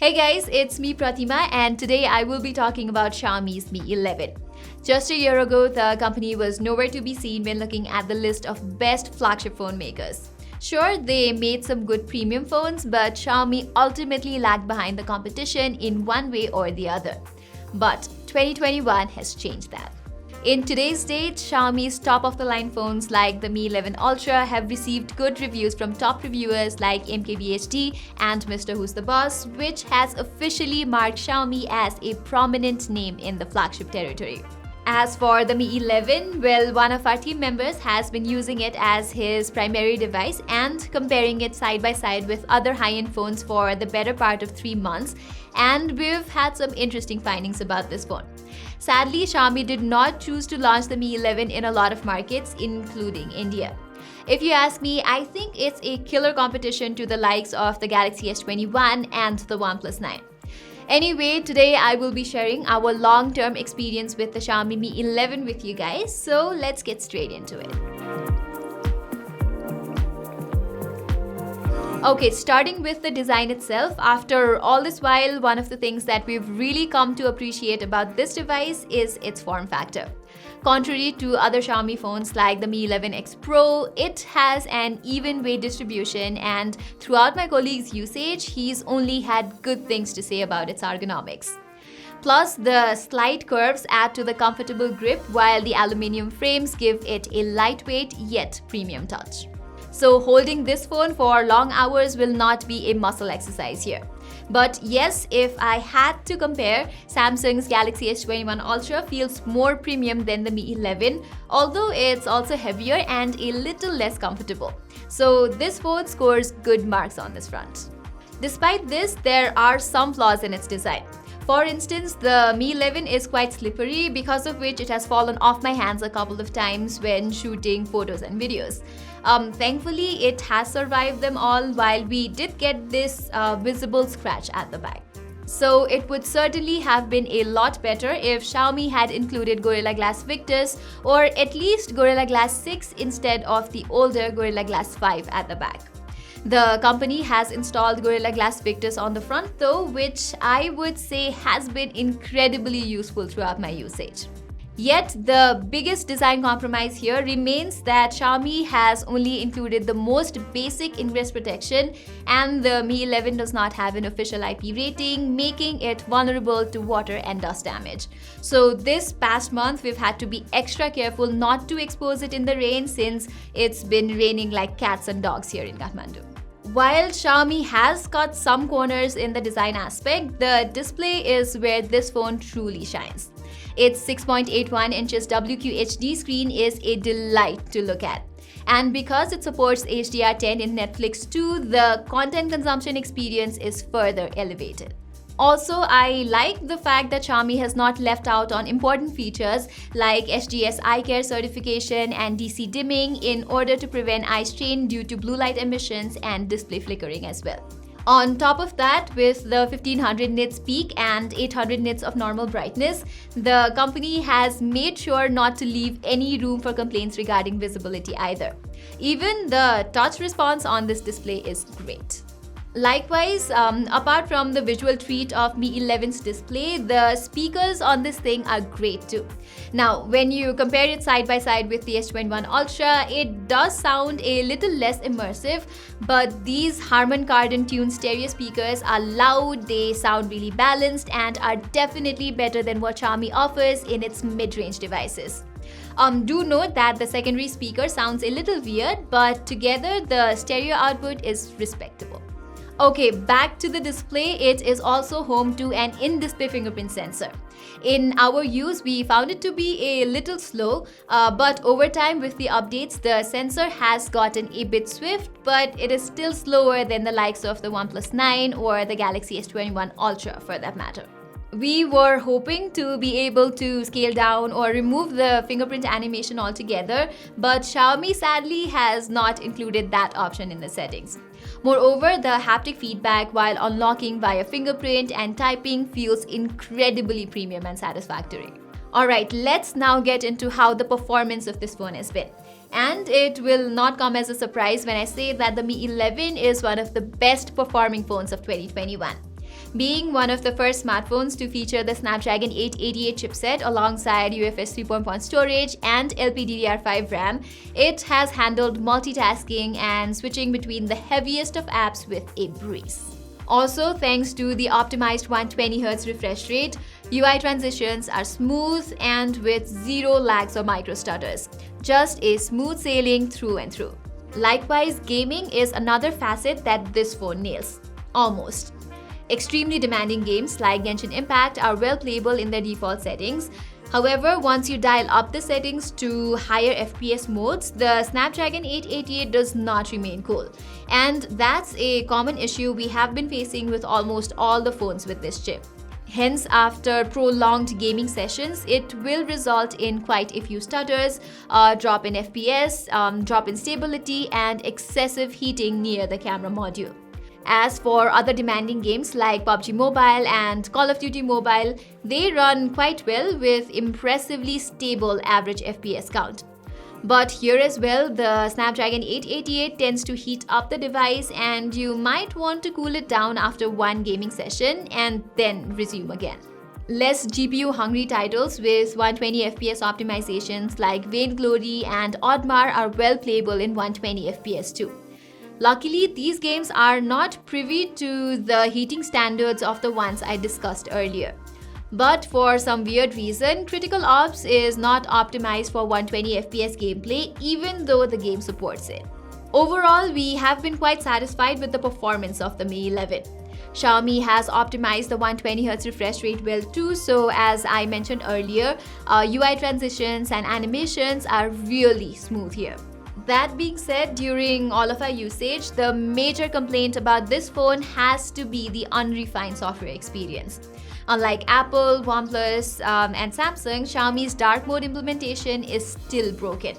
Hey guys, it's me Pratima and today I will be talking about Xiaomi's Mi 11. Just a year ago, the company was nowhere to be seen when looking at the list of best flagship phone makers. Sure, they made some good premium phones, but Xiaomi ultimately lagged behind the competition in one way or the other. But 2021 has changed that. In today's date, Xiaomi's top-of-the-line phones like the Mi 11 Ultra have received good reviews from top reviewers like WQHD and Mr. Who's the Boss, which has officially marked Xiaomi as a prominent name in the flagship territory. As for the Mi 11, well, one of our team members has been using it as his primary device and comparing it side by side with other high-end phones for the better part of 3 months, and we've had some interesting findings about this phone. Sadly, Xiaomi did not choose to launch the Mi 11 in a lot of markets, including India. If you ask me, I think it's a killer competition to the likes of the Galaxy S21 and the OnePlus 9. Anyway, today I will be sharing our long-term experience with the Xiaomi Mi 11 with you guys, so let's get straight into it. Okay, starting with the design itself, after all this while, one of the things that we've really come to appreciate about this device is its form factor. Contrary to other Xiaomi phones like the Mi 11X Pro, it has an even weight distribution, and throughout my colleague's usage, he's only had good things to say about its ergonomics. Plus, the slight curves add to the comfortable grip, while the aluminium frames give it a lightweight yet premium touch. So holding this phone for long hours will not be a muscle exercise here. But yes, if I had to compare, Samsung's Galaxy S21 Ultra feels more premium than the Mi 11, although it's also heavier and a little less comfortable. So this phone scores good marks on this front. Despite this, there are some flaws in its design. For instance, the Mi 11 is quite slippery, because of which it has fallen off my hands a couple of times when shooting photos and videos. Thankfully, it has survived them all, while we did get this visible scratch at the back. So it would certainly have been a lot better if Xiaomi had included Gorilla Glass Victus, or at least Gorilla Glass 6 instead of the older Gorilla Glass 5 at the back. The company has installed Gorilla Glass Victus on the front though, which I would say has been incredibly useful throughout my usage. Yet, the biggest design compromise here remains that Xiaomi has only included the most basic ingress protection, and the Mi 11 does not have an official IP rating, making it vulnerable to water and dust damage. So this past month, we've had to be extra careful not to expose it in the rain, since it's been raining like cats and dogs here in Kathmandu. While Xiaomi has cut some corners in the design aspect, the display is where this phone truly shines. Its 6.81 inches WQHD screen is a delight to look at. And because it supports HDR10 in Netflix too, the content consumption experience is further elevated. Also, I like the fact that Xiaomi has not left out on important features like HGS Eye Care certification and DC dimming in order to prevent eye strain due to blue light emissions and display flickering as well. On top of that, with the 1500 nits peak and 800 nits of normal brightness, the company has made sure not to leave any room for complaints regarding visibility either. Even the touch response on this display is great. Likewise, apart from the visual treat of Mi 11's display, the speakers on this thing are great too. Now, when you compare it side by side with the S21 Ultra, it does sound a little less immersive, but these Harman Kardon-tuned stereo speakers are loud, they sound really balanced, and are definitely better than what Xiaomi offers in its mid-range devices. Do note that the secondary speaker sounds a little weird, but together the stereo output is respectable. Okay, back to the display. It is also home to an in-display fingerprint sensor. In our use, we found it to be a little slow, but over time with the updates, the sensor has gotten a bit swift, but it is still slower than the likes of the OnePlus 9 or the Galaxy S21 Ultra for that matter. We were hoping to be able to scale down or remove the fingerprint animation altogether, but Xiaomi sadly has not included that option in the settings. Moreover, the haptic feedback while unlocking via fingerprint and typing feels incredibly premium and satisfactory. Alright, let's now get into how the performance of this phone has been. And it will not come as a surprise when I say that the Mi 11 is one of the best performing phones of 2021. Being one of the first smartphones to feature the Snapdragon 888 chipset alongside UFS 3.1 storage and LPDDR5 RAM, it has handled multitasking and switching between the heaviest of apps with a breeze. Also, thanks to the optimized 120Hz refresh rate, UI transitions are smooth and with zero lags or micro stutters. Just a smooth sailing through and through. Likewise, gaming is another facet that this phone nails. Almost. Extremely demanding games like Genshin Impact are well playable in their default settings. However, once you dial up the settings to higher FPS modes, the Snapdragon 888 does not remain cool. And that's a common issue we have been facing with almost all the phones with this chip. Hence, after prolonged gaming sessions, it will result in quite a few stutters, drop in FPS, drop in stability, and excessive heating near the camera module. As for other demanding games like PUBG Mobile and Call of Duty Mobile, they run quite well with impressively stable average FPS count. But here as well, the Snapdragon 888 tends to heat up the device and you might want to cool it down after one gaming session and then resume again. Less GPU-hungry titles with 120 FPS optimizations like Vainglory and Oddmar are well playable in 120 FPS too. Luckily, these games are not privy to the heating standards of the ones I discussed earlier. But for some weird reason, Critical Ops is not optimized for 120 FPS gameplay even though the game supports it. Overall, we have been quite satisfied with the performance of the Mi 11. Xiaomi has optimized the 120Hz refresh rate well too, so as I mentioned earlier, UI transitions and animations are really smooth here. That being said, during all of our usage, the major complaint about this phone has to be the unrefined software experience. Unlike Apple, OnePlus, and Samsung, Xiaomi's dark mode implementation is still broken.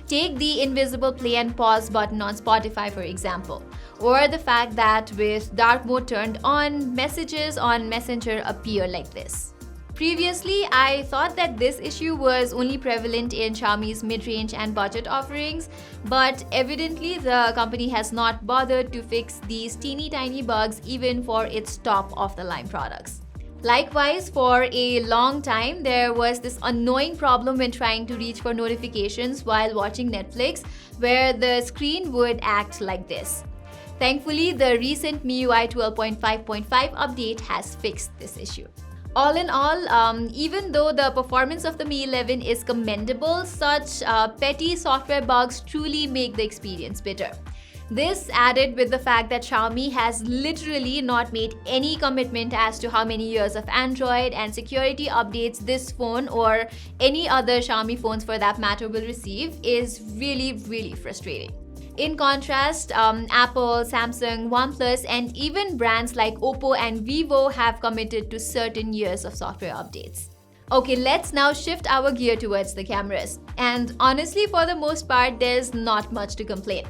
Take the invisible play and pause button on Spotify, for example, or the fact that with dark mode turned on, messages on Messenger appear like this. Previously, I thought that this issue was only prevalent in Xiaomi's mid-range and budget offerings, but evidently the company has not bothered to fix these teeny tiny bugs even for its top-of-the-line products. Likewise, for a long time, there was this annoying problem when trying to reach for notifications while watching Netflix, where the screen would act like this. Thankfully, the recent MIUI 12.5.5 update has fixed this issue. All in all, even though the performance of the Mi 11 is commendable, such petty software bugs truly make the experience bitter. This added with the fact that Xiaomi has literally not made any commitment as to how many years of Android and security updates this phone or any other Xiaomi phones for that matter will receive is really frustrating. In contrast, Apple, Samsung, OnePlus, and even brands like Oppo and Vivo have committed to certain years of software updates. Okay, let's now shift our gear towards the cameras. And honestly, for the most part, there's not much to complain.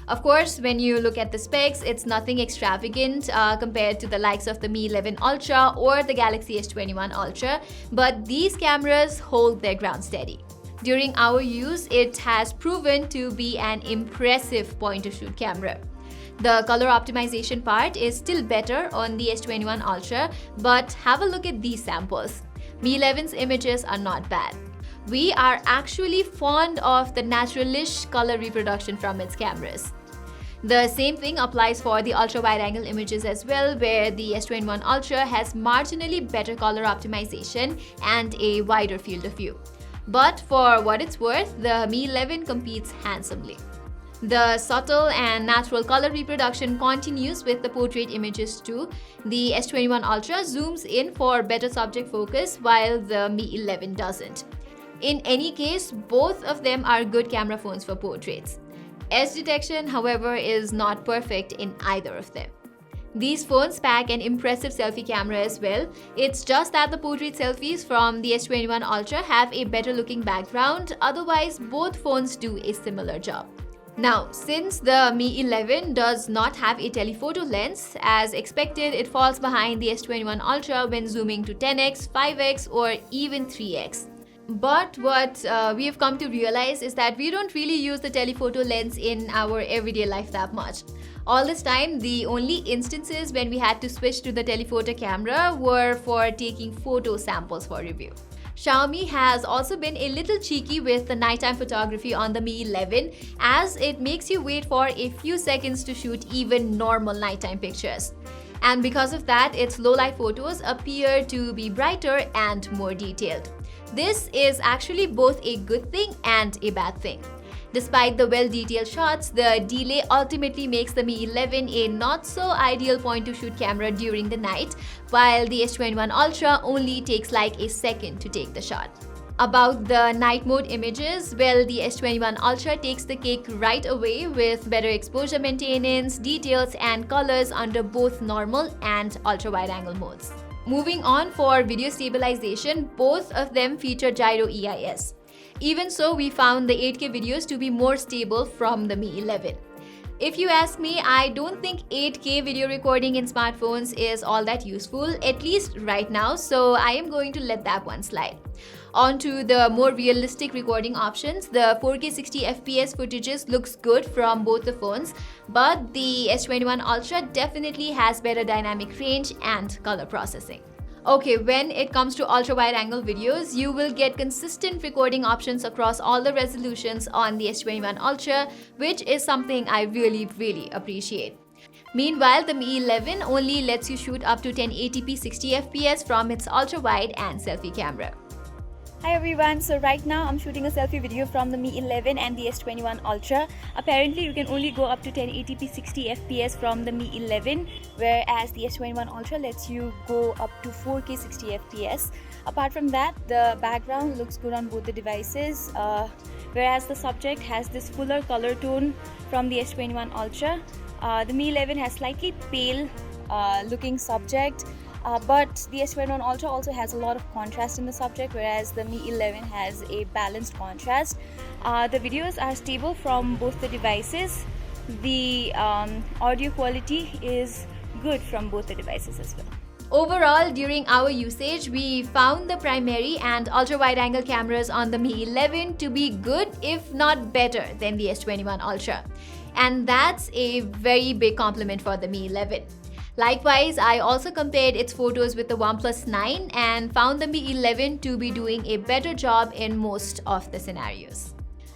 Of course, when you look at the specs, it's nothing extravagant compared to the likes of the Mi 11 Ultra or the Galaxy S21 Ultra, but these cameras hold their ground steady. During our use, it has proven to be an impressive point-and-shoot camera. The color optimization part is still better on the S21 Ultra, but have a look at these samples. Mi 11's images are not bad. We are actually fond of the naturalish color reproduction from its cameras. The same thing applies for the ultra-wide-angle images as well, where the S21 Ultra has marginally better color optimization and a wider field of view. But for what it's worth, the Mi 11 competes handsomely. The subtle and natural color reproduction continues with the portrait images too. The S21 Ultra zooms in for better subject focus while the Mi 11 doesn't. In any case, both of them are good camera phones for portraits. Edge detection, however, is not perfect in either of them. These phones pack an impressive selfie camera as well. It's just that the portrait selfies from the S21 Ultra have a better looking background, otherwise both phones do a similar job. Now, since the Mi 11 does not have a telephoto lens, as expected it falls behind the S21 Ultra when zooming to 10x, 5x or even 3x. But what we have come to realize is that we don't really use the telephoto lens in our everyday life that much. All this time, the only instances when we had to switch to the telephoto camera were for taking photo samples for review. Xiaomi has also been a little cheeky with the nighttime photography on the Mi 11, as it makes you wait for a few seconds to shoot even normal nighttime pictures. And because of that, its low-light photos appear to be brighter and more detailed. This is actually both a good thing and a bad thing. Despite the well-detailed shots, the delay ultimately makes the Mi 11 a not-so-ideal point-to-shoot camera during the night, while the S21 Ultra only takes like a second to take the shot. About the night mode images, well, the S21 Ultra takes the cake right away with better exposure maintenance, details, and colors under both normal and ultra-wide-angle modes. Moving on, for video stabilization, both of them feature gyro EIS. Even so, we found the 8K videos to be more stable from the Mi 11. If you ask me, I don't think 8K video recording in smartphones is all that useful, at least right now, so I am going to let that one slide. On to the more realistic recording options, the 4K 60fps footages looks good from both the phones, but the S21 Ultra definitely has better dynamic range and color processing. Okay, when it comes to ultra-wide-angle videos, you will get consistent recording options across all the resolutions on the S21 Ultra, which is something I really appreciate. Meanwhile, the Mi 11 only lets you shoot up to 1080p 60fps from its ultra-wide and selfie camera. Hi everyone, so right now I'm shooting a selfie video from the Mi 11 and the S21 Ultra. Apparently you can only go up to 1080p 60fps from the Mi 11, whereas the S21 Ultra lets you go up to 4K 60fps. Apart from that, the background looks good on both the devices, whereas the subject has this fuller color tone from the S21 Ultra. The Mi 11 has slightly pale looking subject, but the S21 Ultra also has a lot of contrast in the subject, whereas the Mi 11 has a balanced contrast. The videos are stable from both the devices. The audio quality is good from both the devices as well. Overall, during our usage, we found the primary and ultra-wide-angle cameras on the Mi 11 to be good, if not better, than the S21 Ultra. And that's a very big compliment for the Mi 11. Likewise, I also compared its photos with the OnePlus 9 and found the Mi 11 to be doing a better job in most of the scenarios.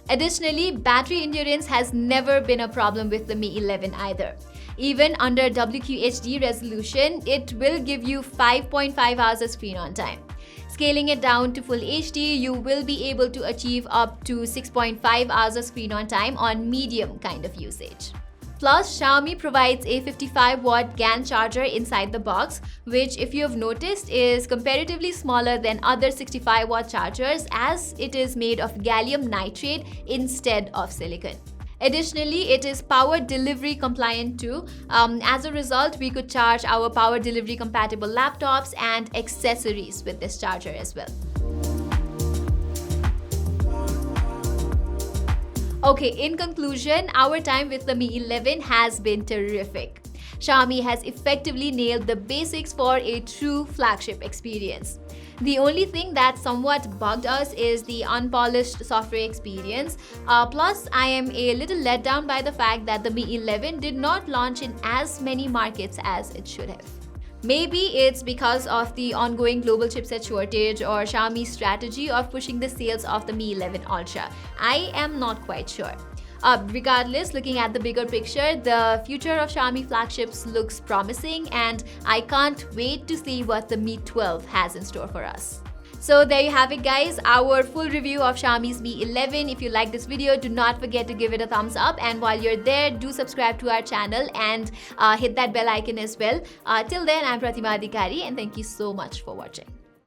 Additionally, battery endurance has never been a problem with the Mi 11 either. Even under WQHD resolution, it will give you 5.5 hours of screen on time. Scaling it down to full HD, you will be able to achieve up to 6.5 hours of screen on time on medium kind of usage. Plus, Xiaomi provides a 55-watt GAN charger inside the box, which, if you have noticed, is comparatively smaller than other 65-watt chargers, as it is made of gallium nitride instead of silicon. Additionally, it is power delivery compliant too. As a result, we could charge our power delivery compatible laptops and accessories with this charger as well. Okay, in conclusion, our time with the Mi 11 has been terrific. Xiaomi has effectively nailed the basics for a true flagship experience. The only thing that somewhat bugged us is the unpolished software experience. Plus, I am a little let down by the fact that the Mi 11 did not launch in as many markets as it should have. Maybe it's because of the ongoing global chipset shortage or Xiaomi's strategy of pushing the sales of the Mi 11 Ultra. I am not quite sure. Regardless, looking at the bigger picture, the future of Xiaomi flagships looks promising, and I can't wait to see what the Mi 12 has in store for us. So there you have it, guys, our full review of Xiaomi's Mi 11. If you like this video, do not forget to give it a thumbs up, and while you're there, do subscribe to our channel and hit that bell icon as well. Till then, I'm Pratima, and thank you so much for watching.